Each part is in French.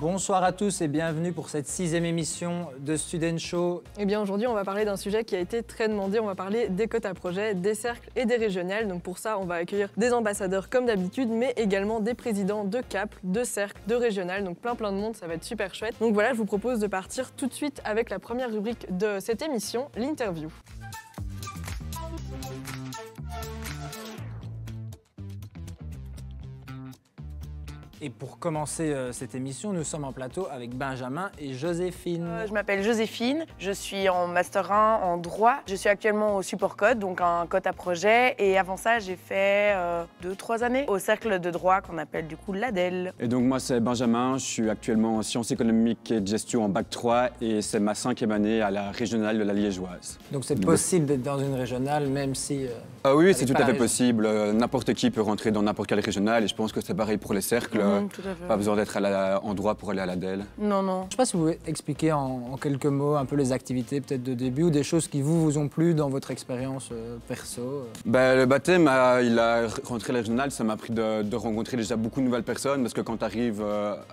Bonsoir à tous et bienvenue pour cette 6e émission de Student Show. Eh bien aujourd'hui on va parler d'un sujet qui a été très demandé, on va parler des quotas à projets, des cercles et des régionales. Donc pour ça on va accueillir des ambassadeurs comme d'habitude mais également des présidents de CAP, de cercles, de régionales, donc plein de monde, ça va être super chouette. Donc voilà, je vous propose de partir tout de suite avec la première rubrique de cette émission, l'interview. Et pour commencer cette émission, nous sommes en plateau avec Benjamin et Joséphine. Je m'appelle Joséphine, je suis en Master 1 en droit. Je suis actuellement au support code, donc un code à projet. Et avant ça, j'ai fait 2-3 années au cercle de droit qu'on appelle du coup l'ADEL. Et donc moi, c'est Benjamin, je suis actuellement en sciences économiques et de gestion en bac 3 et c'est ma 5e année à la régionale de la Liégeoise. Donc c'est possible d'être dans une régionale même si... oui, c'est tout à fait possible. N'importe qui peut rentrer dans n'importe quelle régionale et je pense que c'est pareil pour les cercles. Tout à fait. Pas besoin d'être en droit pour aller à l'ADEL. Non. Je ne sais pas si vous pouvez expliquer en quelques mots un peu les activités peut-être de début ou des choses qui vous ont plu dans votre expérience perso. Le baptême, rentrer à la régionale, ça m'a pris de rencontrer déjà beaucoup de nouvelles personnes parce que quand tu arrives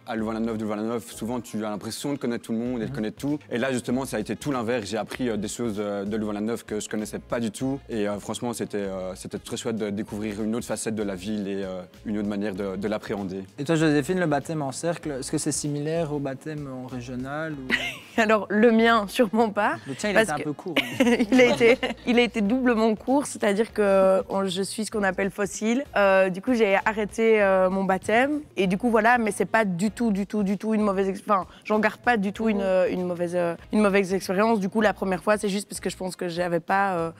à Louvain-la-Neuve, souvent tu as l'impression de connaître tout le monde et de connaître tout. Et là justement, ça a été tout l'inverse. J'ai appris des choses de Louvain-la-Neuve que je connaissais pas du tout. Et franchement, c'était très chouette de découvrir une autre facette de la ville et une autre manière de l'appréhender. Et toi, Joséphine, le baptême en cercle, est-ce que c'est similaire au baptême en régional ou... Alors, le mien, sûrement pas. Le tien, il a été un peu court. il a été doublement court, c'est-à-dire que je suis ce qu'on appelle fossile. Du coup, j'ai arrêté mon baptême. Et du coup, voilà, mais c'est pas du tout une mauvaise expérience. Enfin, j'en garde pas du tout une mauvaise expérience. Du coup, la première fois, c'est juste parce que je pense que j'avais pas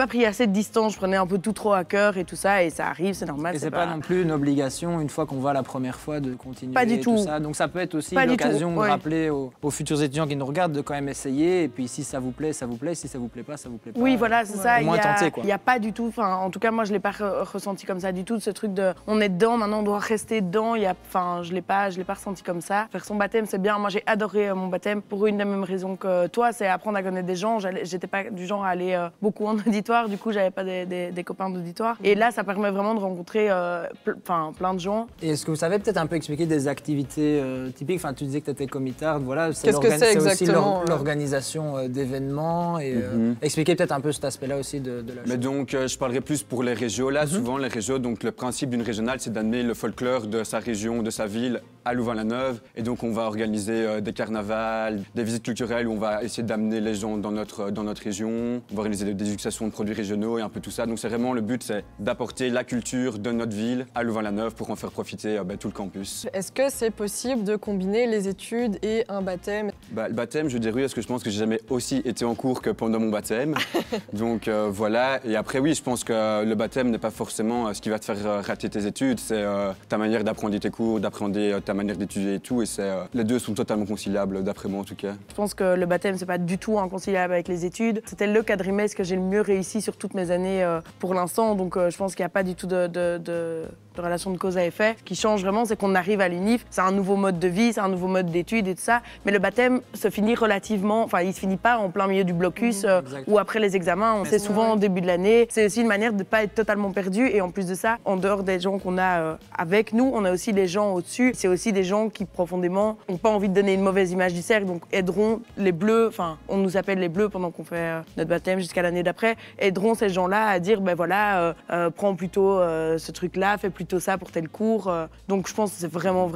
pris assez de distance. Je prenais un peu tout trop à cœur et tout ça. Et ça arrive, c'est normal. Et c'est pas non plus une obligation, une fois qu'on va la première fois, de continuer. Pas du tout. Tout ça. Donc ça peut être aussi l'occasion de rappeler aux futurs étudiants qui nous regardent de quand même essayer. Et puis si ça vous plaît, ça vous plaît. Si ça vous plaît pas, ça vous plaît pas. Oui, voilà, c'est ça. Au moins tenter, quoi. Il n'y a pas du tout, en tout cas, moi, je l'ai pas ressenti comme ça du tout, ce truc de on est dedans, maintenant on doit rester dedans. Je l'ai pas ressenti comme ça. Faire son baptême, c'est bien. Moi, j'ai adoré mon baptême pour une des mêmes raisons que toi, c'est apprendre à connaître des gens. J'étais pas du genre à aller beaucoup en auditoire, du coup, j'avais pas des copains d'auditoire. Et là, ça permet vraiment de rencontrer plein de gens. Et est-ce que vous savez peut-être un peu expliquer des activités typiques? Enfin, tu disais que tu étais comitarde, voilà. Qu'est-ce que c'est exactement aussi l'organisation d'événements et expliquer peut-être un peu cet aspect-là aussi de la chose. Mais donc, je parlerai plus pour les régios. Là, souvent, les régios, donc le principe d'une régionale, c'est d'amener le folklore de sa région, de sa ville à Louvain-la-Neuve. Et donc, on va organiser des carnavals, des visites culturelles où on va essayer d'amener les gens dans notre région. On va organiser des dégustations de produits régionaux et un peu tout ça. Donc, c'est vraiment le but, c'est d'apporter la culture de notre ville à Louvain-la-Neuve pour en faire profiter tout le campus. Est-ce que c'est possible de combiner les études et un baptême? Le baptême, je dirais oui, parce que je pense que j'ai jamais aussi été en cours que pendant mon baptême. Donc voilà. Et après, oui, je pense que le baptême n'est pas forcément ce qui va te faire rater tes études. C'est ta manière d'apprendre tes cours, d'apprendre ta manière d'étudier et tout. Et les deux sont totalement conciliables, d'après moi en tout cas. Je pense que le baptême, c'est pas du tout inconciliable avec les études. C'était le quadrimestre que j'ai le mieux réussi sur toutes mes années pour l'instant. Donc je pense qu'il n'y a pas du tout de relation de cause à effet. Ce qui change vraiment, c'est qu'on arrive à l'UNIF, c'est un nouveau mode de vie, c'est un nouveau mode d'études et tout ça. Mais le baptême se finit relativement, il se finit pas en plein milieu du blocus ou après les examens. On sait souvent au début de l'année. C'est aussi une manière de ne pas être totalement perdu. Et en plus de ça, en dehors des gens qu'on a avec nous, on a aussi les gens au-dessus. C'est aussi des gens qui profondément n'ont pas envie de donner une mauvaise image du cercle, donc aideront les bleus. On nous appelle les bleus pendant qu'on fait notre baptême jusqu'à l'année d'après. Aideront ces gens-là à dire, prends plutôt ce truc-là, fais plutôt ça pour tel cours. Donc je pense que c'est vraiment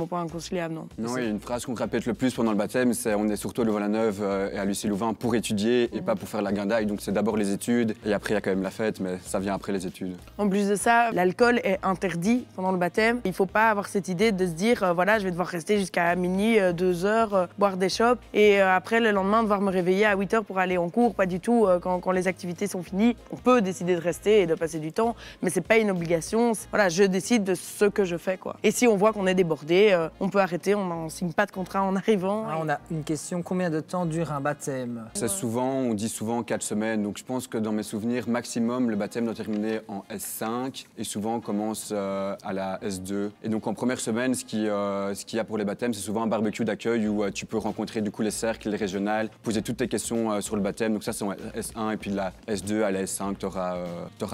pas inconciliable, non. Non, il y a une phrase qu'on répète le plus pendant le baptême, c'est on est surtout à Louvain-la-Neuve et à Lucie-Louvain pour étudier et pas pour faire la guindaille. Donc c'est d'abord les études et après il y a quand même la fête, mais ça vient après les études. En plus de ça, l'alcool est interdit pendant le baptême. Il faut pas avoir cette idée de se dire je vais devoir rester jusqu'à minuit, 2 heures, boire des chopes et après le lendemain devoir me réveiller à 8 heures pour aller en cours. Pas du tout. Quand les activités sont finies, on peut décider de rester et de passer du temps, mais c'est pas une obligation. Je décide de ce que je fais, quoi. Et si on voit qu'on est débordé, on peut arrêter, on n'en signe pas de contrat en arrivant. On a une question, combien de temps dure un baptême? C'est on dit souvent 4 semaines, donc je pense que dans mes souvenirs, maximum, le baptême doit terminer en S5 et souvent on commence à la S2. Et donc en première semaine, ce qu'il y a pour les baptêmes, c'est souvent un barbecue d'accueil où tu peux rencontrer du coup les cercles, les régionales, poser toutes tes questions sur le baptême. Donc ça c'est en S1 et puis de la S2 à la S5, tu auras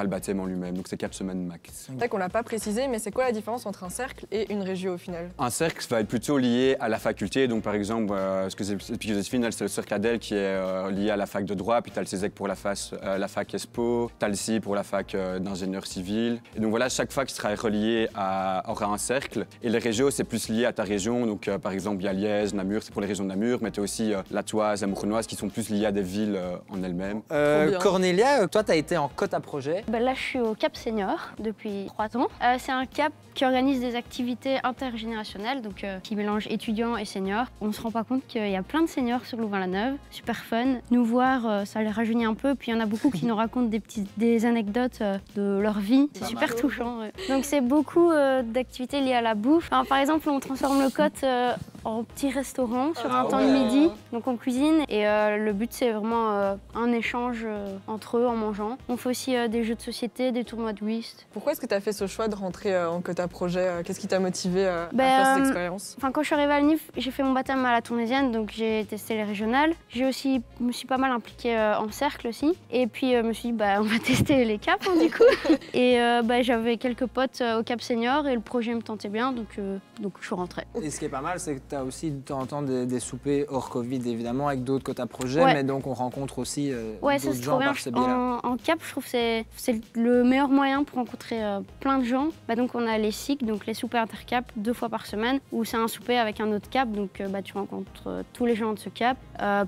le baptême en lui-même. Donc c'est 4 semaines max. C'est vrai qu'on l'a pas préciser, mais c'est quoi la différence entre un cercle et une région au final? Un cercle va être plutôt lié à la faculté. Donc, par exemple, ce que explique Joséphine, c'est le cercle Adèle qui est lié à la fac de droit. Puis, tu as le CESEC pour la fac ESPO. Tu as le CI pour la fac d'ingénieur civil. Et donc, voilà, chaque fac sera reliée aura un cercle. Et les régions, c'est plus lié à ta région. Donc, par exemple, il y a Liège, Namur, c'est pour les régions de Namur. Mais tu as aussi la Toise, la Mouronnoise qui sont plus liées à des villes en elles-mêmes. Cornélia, toi, tu as été en quota projet. Là, je suis au Cap Senior depuis 3 ans. C'est un cap qui organise des activités intergénérationnelles, donc qui mélange étudiants et seniors. On ne se rend pas compte qu'il y a plein de seniors sur Louvain-la-Neuve. Super fun. Nous voir, ça les rajeunit un peu. Puis il y en a beaucoup qui nous racontent des anecdotes de leur vie. C'est super touchant. Ouais. Donc c'est beaucoup d'activités liées à la bouffe. Enfin, par exemple, on transforme le COT en petit restaurant sur un temps de midi. Donc on cuisine et le but c'est vraiment un échange entre eux en mangeant. On fait aussi des jeux de société, des tournois de whist. Pourquoi est-ce que tu as fait ce choix de rentrer en quota projet? Qu'est-ce qui t'a motivé à faire cette expérience? Quand je suis arrivée à l'UNIF, j'ai fait mon baptême à la Tournaisienne, donc j'ai testé les régionales. Je me suis pas mal impliquée en cercle aussi. Et puis je me suis dit, on va tester les caps du coup. Et j'avais quelques potes au Cap Senior et le projet me tentait bien, donc je suis rentrée. Et ce qui est pas mal, c'est que tu as aussi de temps en temps des soupers hors Covid, évidemment, avec d'autres quotas projets, mais donc on rencontre aussi d'autres gens par ce biais-là. En cap, je trouve que c'est le meilleur moyen pour rencontrer plein de gens. Donc on a les SIC, donc les soupers intercap, 2 fois par semaine, où c'est un souper avec un autre cap, donc tu rencontres tous les gens de ce cap,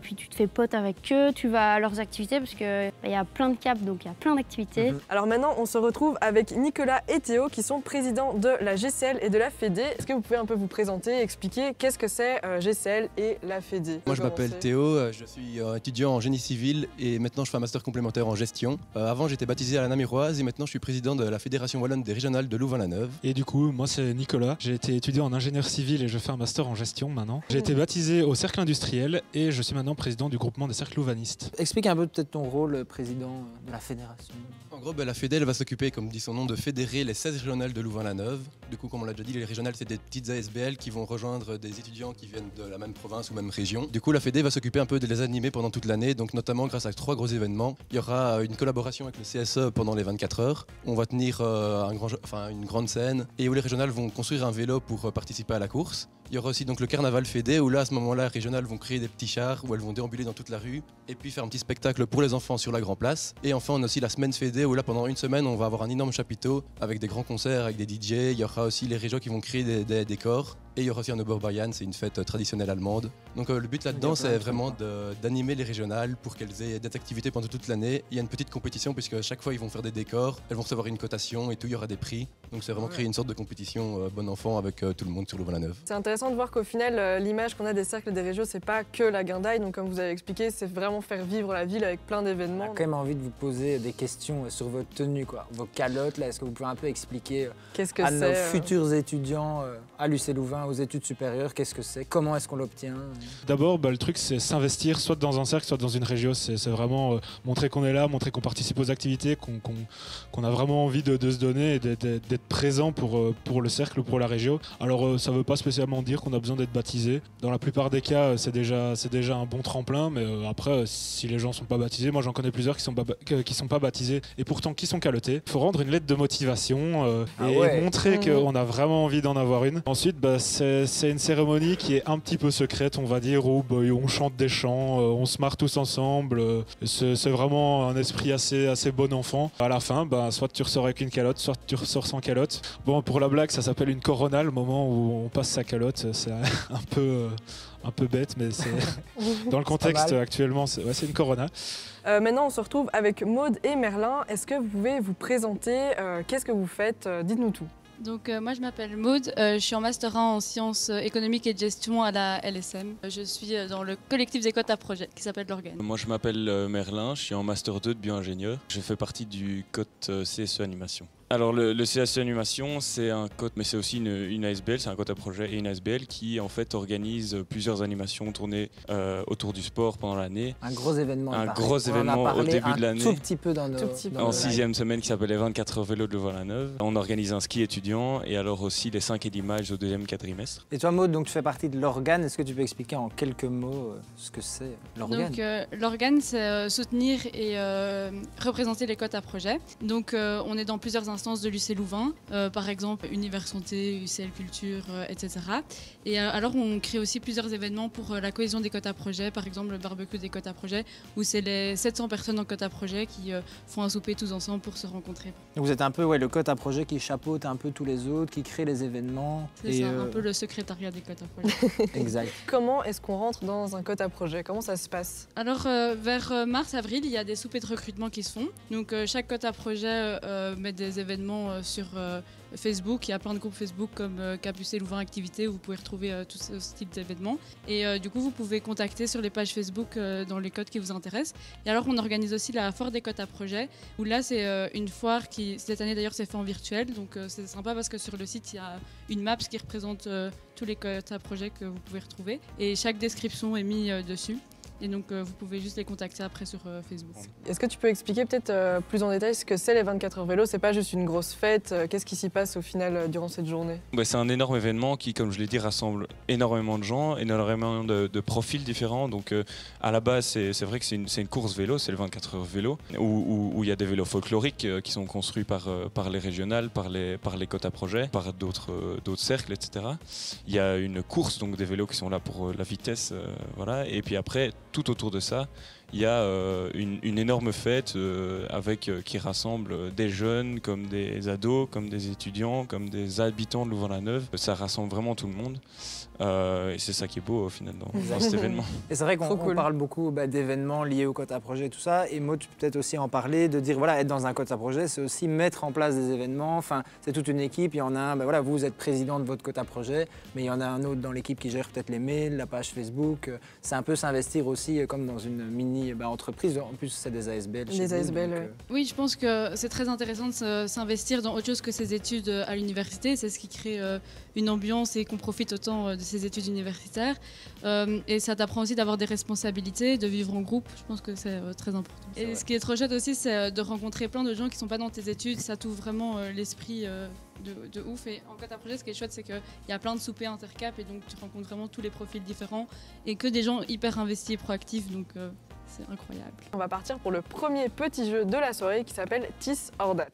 puis tu te fais pote avec eux, tu vas à leurs activités, parce qu'il y a plein de caps, donc il y a plein d'activités. Alors maintenant, on se retrouve avec Nicolas et Théo, qui sont présidents de la GCL et de la FEDE. Est-ce que vous pouvez un peu vous présenter et expliquer qu'est-ce que c'est GCL et la FEDE? Moi, je m'appelle Théo, je suis étudiant en génie civil et maintenant je fais un master complémentaire en gestion. Avant, j'étais baptisé à la Namuroise et maintenant je suis président de la Fédération Wallonne des Régionales de Louvain-la-Neuve. Et du coup, moi c'est Nicolas, j'ai été étudiant en ingénieur civil et je fais un master en gestion maintenant. J'ai été baptisé au cercle industriel et je suis maintenant président du groupement des cercles louvanistes. Explique un peu peut-être ton rôle, président de la fédération. En gros, la FEDE elle va s'occuper, comme dit son nom, de fédérer les 16 régionales de Louvain-la-Neuve. Du coup, comme on l'a déjà dit, les régionales, c'est des petites ASBL qui vont rejoindre des étudiants qui viennent de la même province ou même région. Du coup, la FEDE va s'occuper un peu de les animer pendant toute l'année, donc notamment grâce à 3 gros événements. Il y aura une collaboration avec le CSE pendant les 24 heures. On va tenir une grande scène et où les régionales vont construire un vélo pour participer à la course. Il y aura aussi donc le carnaval FEDE où là, à ce moment-là, les régionales vont créer des petits chars où elles vont déambuler dans toute la rue et puis faire un petit spectacle pour les enfants sur la Grand Place. Et enfin, on a aussi la semaine FEDE où là, pendant une semaine, on va avoir un énorme chapiteau avec des grands concerts, avec des DJ. Il y aura aussi les régions qui vont créer des décors. Et il y aura aussi un Oberbayern, c'est une fête traditionnelle allemande. Donc le but là-dedans, c'est vraiment d'animer les régionales pour qu'elles aient des activités pendant toute l'année. Il y a une petite compétition puisque chaque fois ils vont faire des décors, elles vont recevoir une cotation et tout, il y aura des prix. Donc c'est vraiment créer une sorte de compétition bon enfant avec tout le monde sur Louvain-la-Neuve. C'est intéressant de voir qu'au final, l'image qu'on a des cercles et des régions, c'est pas que la guindaille. Donc comme vous avez expliqué, c'est vraiment faire vivre la ville avec plein d'événements. On a quand même envie de vous poser des questions sur votre tenue, vos calottes. Est-ce que vous pouvez un peu expliquer à nos futurs étudiants à l'UC Louvain, aux études supérieures, qu'est-ce que c'est? Comment est-ce qu'on l'obtient? D'abord, le truc, c'est s'investir soit dans un cercle, soit dans une région. C'est vraiment montrer qu'on est là, montrer qu'on participe aux activités, qu'on a vraiment envie de se donner et d'être présent pour le cercle ou pour la région. Alors, ça ne veut pas spécialement dire qu'on a besoin d'être baptisé. Dans la plupart des cas, c'est déjà un bon tremplin. Mais après, si les gens ne sont pas baptisés, moi j'en connais plusieurs qui sont pas baptisés et pourtant qui sont calotés. Il faut rendre une lettre de motivation et montrer qu'on a vraiment envie d'en avoir une. Ensuite, c'est une cérémonie qui est un petit peu secrète, on va dire, où on chante des chants, on se marre tous ensemble. C'est vraiment un esprit assez bon enfant. À la fin, soit tu ressors avec une calotte, soit tu ressors sans calotte. Bon, pour la blague, ça s'appelle une corona, le moment où on passe sa calotte. C'est un peu bête, mais c'est dans le contexte actuellement, c'est une corona. Maintenant, on se retrouve avec Maude et Merlin. Est-ce que vous pouvez vous présenter? Qu'est-ce que vous faites? Dites-nous tout. Donc moi je m'appelle Maude, je suis en master 1 en sciences économiques et de gestion à la LSM. Je suis dans le collectif des quotas projets qui s'appelle l'Organe. Moi je m'appelle Merlin, je suis en master 2 de bio-ingénieur. Je fais partie du COT CSE Animation. Alors le CSE Animation, c'est un COT, mais c'est aussi une ASBL, c'est un quota projet et une ASBL qui en fait organise plusieurs animations tournées autour du sport pendant l'année. Un gros événement. Au début de l'année. Tout petit peu dans nos. En 6e semaine qui s'appelle les 24 heures vélo de Louvain-la-Neuve. On organise un ski étudiant et alors aussi les 5 et 10 miles au 2e quadrimestre. Et toi Maud, donc tu fais partie de l'Organe. Est-ce que tu peux expliquer en quelques mots ce que c'est l'Organe? Donc l'Organe, c'est soutenir et représenter les quotas projets. Donc on est dans plusieurs instances. instances de l'UC Louvain, par exemple Univers Santé, UCL Culture, etc. Et alors on crée aussi plusieurs événements pour la cohésion des quotas projets, par exemple le barbecue des quotas projets, où c'est les 700 personnes en quotas projets qui font un souper tous ensemble pour se rencontrer. Donc vous êtes un peu le quota projet qui chapeaute un peu tous les autres, qui crée les événements. C'est ça, un peu le secrétariat des quotas projets. Exact. Comment est-ce qu'on rentre dans un quota projet? Comment ça se passe? Alors vers mars-avril, il y a des soupers de recrutement qui se font. Donc chaque quota projet met des événements sur Facebook. Il y a plein de groupes Facebook comme Cap UC Louvain Activité où vous pouvez retrouver tout ce type d'événements. Et du coup, vous pouvez contacter sur les pages Facebook dans les codes qui vous intéressent. Et alors, on organise aussi la foire des quotas projets où là, c'est une foire qui, cette année d'ailleurs, c'est fait en virtuel. Donc c'est sympa parce que sur le site, il y a une map qui représente tous les quotas projets que vous pouvez retrouver. Et chaque description est mise dessus. Et donc, vous pouvez juste les contacter après sur Facebook. Est-ce que tu peux expliquer peut-être plus en détail ce que c'est les 24 heures vélo? C'est pas juste une grosse fête. Qu'est-ce qui s'y passe au final durant cette journée? C'est un énorme événement qui, comme je l'ai dit, rassemble énormément de gens, énormément de profils différents. Donc, à la base, c'est vrai que c'est une course vélo, c'est le 24 heures vélo, où il y a des vélos folkloriques qui sont construits par les régionales, par les quotas projets, par d'autres cercles, etc. Il y a une course, donc des vélos qui sont là pour la vitesse, voilà. Et puis après, tout autour de ça, il y a une énorme fête qui rassemble des jeunes, comme des ados, comme des étudiants, comme des habitants de Louvain-la-Neuve. Ça rassemble vraiment tout le monde. Et c'est ça qui est beau au final dans cet événement. Et c'est vrai qu'on parle beaucoup d'événements liés au quota projet et tout ça. Et Maud, tu peux peut-être aussi en parler, de dire être dans un quota projet, c'est aussi mettre en place des événements. Enfin, c'est toute une équipe. Il y en a un, vous êtes président de votre quota projet, mais il y en a un autre dans l'équipe qui gère peut-être les mails, la page Facebook. C'est un peu s'investir aussi comme dans une mini entreprise. En plus, c'est des ASBL. Des ASBL, Oui, je pense que c'est très intéressant de s'investir dans autre chose que ses études à l'université. C'est ce qui crée une ambiance et qu'on profite autant de ses études universitaires. Et ça t'apprend aussi d'avoir des responsabilités, de vivre en groupe. Je pense que c'est très important. Et ce qui est trop chouette aussi, c'est de rencontrer plein de gens qui ne sont pas dans tes études. Ça t'ouvre vraiment l'esprit de ouf. Et en quota projet, ce qui est chouette, c'est qu'il y a plein de soupers intercap et donc tu rencontres vraiment tous les profils différents et que des gens hyper investis et proactifs. Donc c'est incroyable. On va partir pour le premier petit jeu de la soirée qui s'appelle Tis hors date.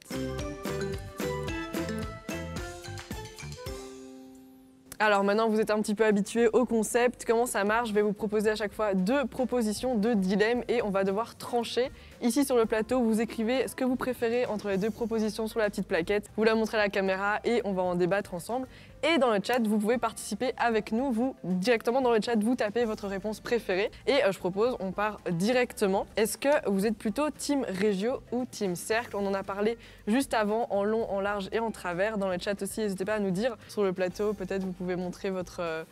Alors maintenant vous êtes un petit peu habitué au concept, comment ça marche? Je vais vous proposer à chaque fois 2 propositions, 2 dilemmes et on va devoir trancher. Ici sur le plateau, vous écrivez ce que vous préférez entre les 2 propositions sur la petite plaquette, vous la montrez à la caméra et on va en débattre ensemble. Et dans le chat, vous pouvez participer avec nous, vous directement dans le chat, vous tapez votre réponse préférée. Et je propose, on part directement. Est-ce que vous êtes plutôt team Régio ou team Cercle? On en a parlé juste avant, en long, en large et en travers. Dans le chat aussi, n'hésitez pas à nous dire sur le plateau, peut-être vous pouvez montrer votre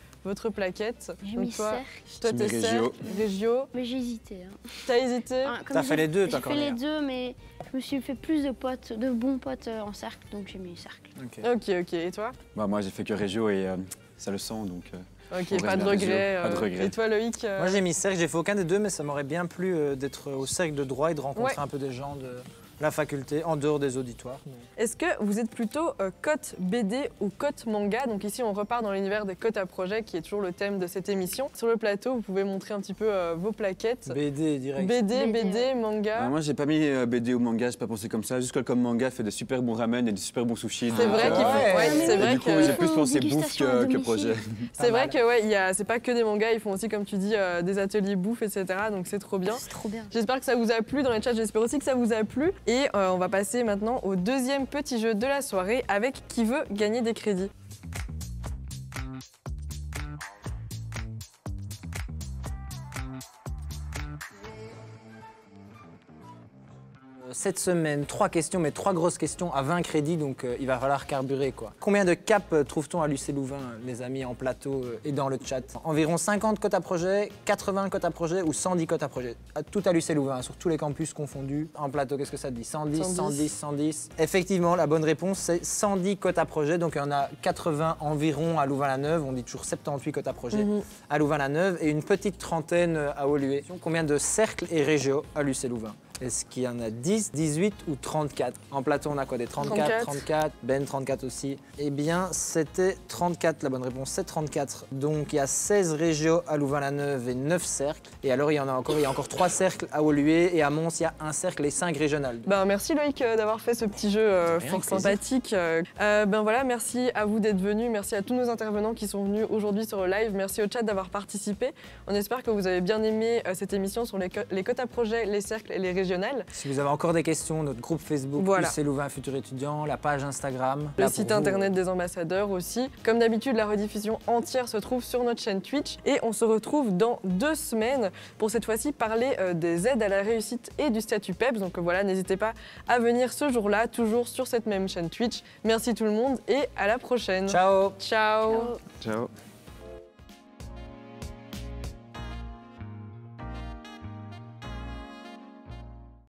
plaquette. J'ai mis Cercle. Toi, t'es Cercle, Régio. Mais j'ai hésité. T'as hésité? T'as fait les deux, toi, quand même. J'ai fait les deux, mais je me suis fait plus de bons potes en cercle, donc j'ai mis Cercle. Ok. Et toi? Moi, j'ai fait que Régio et ça le sent, donc... Ok, pas de regret. Pas de regret. Et toi, Loïc? Moi, j'ai mis Cercle. J'ai fait aucun des deux, mais ça m'aurait bien plu d'être au Cercle de droit et de rencontrer un peu des gens de la faculté, en dehors des auditoires. Est-ce que vous êtes plutôt cote BD ou cote manga? Donc ici, on repart dans l'univers des quotas projets, qui est toujours le thème de cette émission. Sur le plateau, vous pouvez montrer un petit peu vos plaquettes. BD, direct. BD, manga. Moi, j'ai pas mis BD ou manga, j'ai pas pensé comme ça. Juste que comme manga fait des super bons ramen et des super bons sushis. C'est vrai qu'il faut. C'est vrai du coup, j'ai plus pensé bouffe que projet. C'est vrai que c'est pas que des mangas, ils font aussi, comme tu dis, des ateliers bouffe, etc. Donc c'est trop bien. C'est trop bien. J'espère que ça vous a plu dans les chats, j'espère aussi que ça vous a plu. Et on va passer maintenant au deuxième petit jeu de la soirée avec qui veut gagner des crédits. Cette semaine, 3 questions, mais 3 grosses questions à 20 crédits, donc il va falloir carburer, quoi. Combien de caps trouve-t-on à l'UC Louvain, les amis, en plateau et dans le chat? Environ 50 quotas projets, 80 quotas projets ou 110 quotas projets? Tout à l'UC Louvain, sur tous les campus confondus. En plateau, qu'est-ce que ça te dit? 110. Effectivement, la bonne réponse, c'est 110 quotas projets, donc il y en a 80 environ à Louvain-la-Neuve, on dit toujours 78 quotas projets à Louvain-la-Neuve et une petite trentaine à Woluwe. Combien de cercles et régios à l'UC Louvain? Est-ce qu'il y en a 10, 18 ou 34? En plateau, on a quoi? Des 34, 34, Ben 34 aussi. Eh bien, c'était 34, la bonne réponse, c'est 34. Donc, il y a 16 régios à Louvain-la-Neuve et 9 cercles. Et alors, il y a encore 3 cercles à Woluwe et à Mons, il y a un cercle et 5 régionales. Ben, merci Loïc d'avoir fait ce petit jeu fort sympathique. Ben voilà, merci à vous d'être venus, merci à tous nos intervenants qui sont venus aujourd'hui sur le live, merci au chat d'avoir participé. On espère que vous avez bien aimé cette émission sur les quotas projets, les cercles et les régionales. Si vous avez encore des questions, notre groupe Facebook, UC Louvain Futur Étudiant, la page Instagram. Le site internet des ambassadeurs aussi. Comme d'habitude, la rediffusion entière se trouve sur notre chaîne Twitch et on se retrouve dans 2 semaines pour cette fois-ci parler des aides à la réussite et du statut PEPS. Donc voilà, n'hésitez pas à venir ce jour-là, toujours sur cette même chaîne Twitch. Merci tout le monde et à la prochaine. Ciao. Ciao. Ciao.